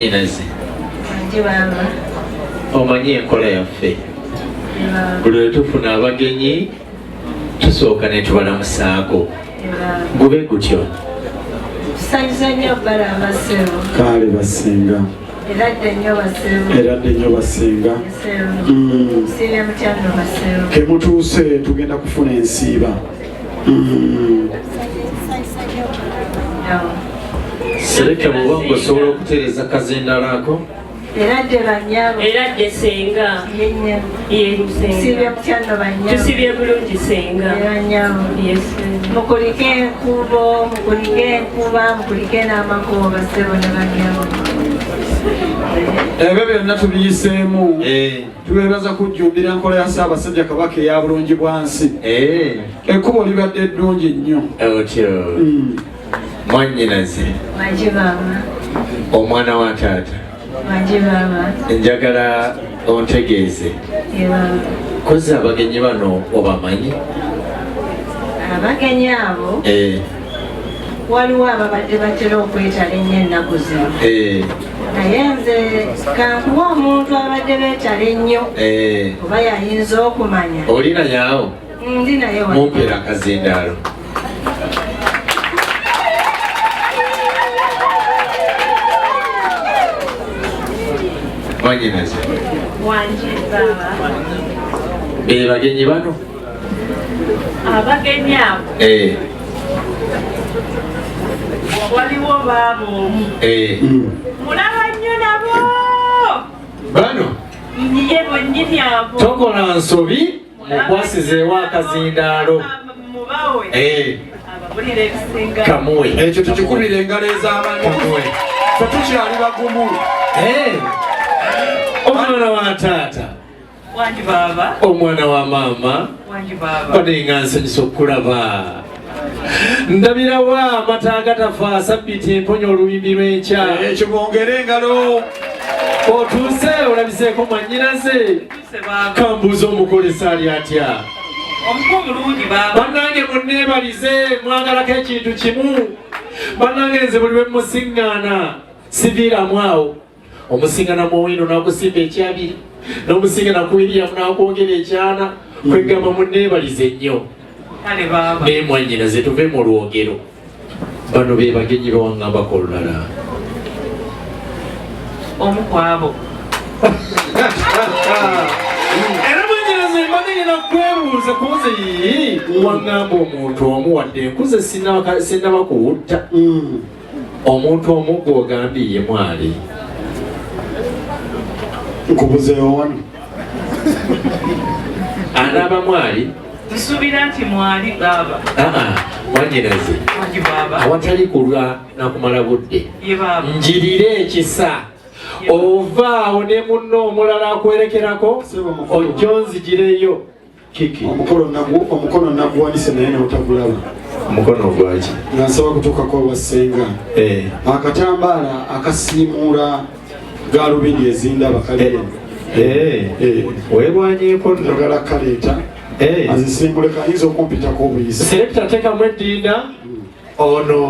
Inazi. Omanyi enkola yaffe. Buli lwe tufuna abagenyi tusooka ne tubalamusaako. Gube gutyo. Tusanyusa nnyo bbala amasebo. Kale basenga. Eradde nnyo basenga. Nsiibye mutyano basebo. Kemutuuse tugenda kufuna ensiiba. Sereka mubango osobola okutereeza kazindaalo ako. Eradde bannyabo. Eradde senga. Nsiibye mutyano bannyabo. Tusibye bulungi senga. Bannyabo. Mukulike enkubo, mukulike enkuba, mukulike n'amakubo basebo ne bannyabo. Ebyo byonna tubiyiseemu. Tubeebaza kujjumbira enkola ya Ssaabasajja Kabaka eya bulungi bwansi. Ekkubo libadde ddungi nnyo. Otyo. Mwannyinaze. Mangi baaba. Omwana wa taata. Mangi baaba. Njagala ontegeeze. Kozi abagenyi bano obamanyi? Abagenyi abo waliwo ababadde batera okwetala ennyo ennaku zino. Naye nze kankuwa omuntu abadde beetala ennyo oba yayinza okumanya. Oli naye awo? Ndi naye wano. Mumpeera akazindaalo. Mwannyinaze. Wangi baaba. Be bagenyi bano? Abagenyi abo. Waliwo baaba omu. Mulaba nnyo nabo. Bano? Ye bwennyini abo. Tokola nsobi mukwasizeewo akazindaalo. Mubawe. Ababulira ebisinga. Kamuwe. Ekyo tukikubira engalo ez'abantu. Kamuwe. Tetukyali bagumu. Omwana wa taata. Wangi baaba. Omwana wa maama. Wangi baaba. Badenga nsanyusa okulaba. Ndabirawa amata agatafa Ssabbiiti emponya olubimbi lw'enkya. Ekyo bongere engalo. Otuuse olabiseeko mwannyinaze. Kambuuza omukolesa ali atya. Omuko mulungi baaba. Bannange munneebalize mwagalako ekintu kimu. Bannange nze buli lwe musiŋŋaana siviiramu awo. Omusiŋŋaana muwino n'akusimba ekyabiri. N'omusiŋŋaana nakuwiriyamu n'akwongera ekyana. Kwegamba munneebalize nnyo. Kale baaba. Naye mwannyinaze tuve mu lwogero. Bano be bagenyi bawaŋŋambako olulala. Omu ku abo. Era mwannyinaze mbagenda kwebuuza kuze waŋŋamba omuntu omu wadde nkuze sinnaba kuwutta. Omuntu omu gw'ogambye ye mwali. Nkubuzeewo wano. Anaaba mwali? Nsuubira nti mwali baaba. Mwannyinaze. Wangi baaba. Awatali kulwa nakumala budde. Ye baaba. Njirire ekisa. Ova awo ne munno omulala akwerekerako ojja onzigireyo. Kiki. Omukono naguwanise naye n'otagulaba. Omukono ogwaki? Nga nsaba kutuukako obwasenga. Akatambaala akasiimuula gaalubindi ezindaba kale. Weebwanyeeko nno. Njagala kaleeta. Azisimbule kayinza okumpitako obuyisa. Selector teekamu eddinda ono.